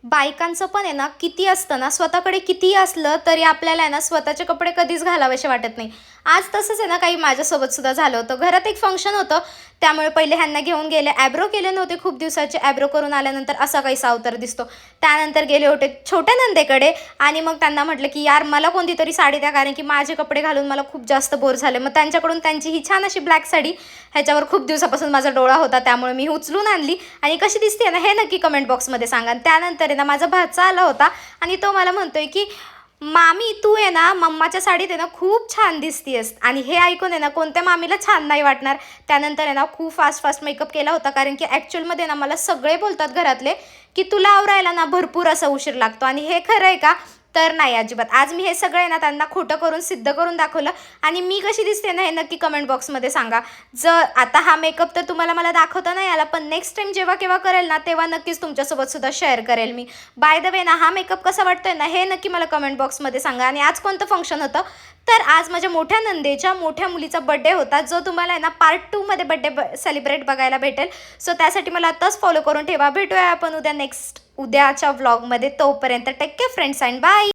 बायकांचं पण आहे ना, किती असतं ना, स्वतःकडे कितीही असलं तरी आपल्याला आहे ना, स्वतःचे कपडे कधीच घालावेसे वाटत नाही. आज तसंच आहे ना, काही माझ्यासोबत सुद्धा झालं होतं. घरात एक फंक्शन होतं, त्यामुळे पहिले ह्यांना घेऊन गेले. आयब्रो केले नव्हते खूप दिवसाचे. आयब्रो करून आल्यानंतर असा काहीसा अवतार दिसतो. त्यानंतर गेले होते छोट्या नंदेकडे आणि मग त्यांना म्हटलं, की "यार, मला कोणती तरी साडी द्या, कारण की माझे कपडे घालून मला खूप जास्त बोर झाले." मग त्यांच्याकडून त्यांची ही छान अशी ब्लॅक साडी, ह्याच्यावर खूप दिवसापासून माझा डोळा होता, त्यामुळे मी उचलून आणली आणि कशी दिसते ना, हे नक्की कमेंट बॉक्समध्ये सांगा. त्यानंतर आहे ना, माझा भाचा आला होता आणि तो मला म्हणतोय, की "मामी, तू आहे ना, मम्माच्या साडीत आहे ना, खूप छान दिसतीयेस." आणि हे ऐकून आहे ना, कोणत्या मामीला छान नाही वाटणार. त्यानंतर आहे ना, खूप फास्ट मेकअप केला होता, कारण की ॲक्चुअलमध्ये ना, मला सगळे बोलतात घरातले, की "तुला आवरायला ना, भरपूर असा उशीर लागतो." आणि हे खरं आहे का? तर नाही अजिबात. आज मी हे सगळं आहे ना, त्यांना खोटं करून सिद्ध करून दाखवलं. आणि मी कशी दिसते ना, हे नक्की कमेंट बॉक्समध्ये सांगा. जर आता हा मेकअप तर तुम्हाला मला दाखवता नाही आला, पण नेक्स्ट टाईम जेव्हा केव्हा करेल ना, तेव्हा नक्कीच तुमच्यासोबत सुद्धा शेअर करेल मी. बाय द वे ना, हा मेकअप कसा वाटतोय ना, हे नक्की मला कमेंट बॉक्समध्ये सांगा. आणि आज कोणतं फंक्शन होतं? तर आज माझ्या मोठ्या नंदेच्या मोठ्या मुलीचा बर्थडे होता, जो तुम्हाला आहे ना, पार्ट 2 मध्ये बर्थडे सेलिब्रेट बघायला भेटेल. सो त्यासाठी मला आत्ताच फॉलो करून ठेवा. भेटूया आपण उद्याच्या व्लॉगमध्ये. तोपर्यंत take care friends and bye.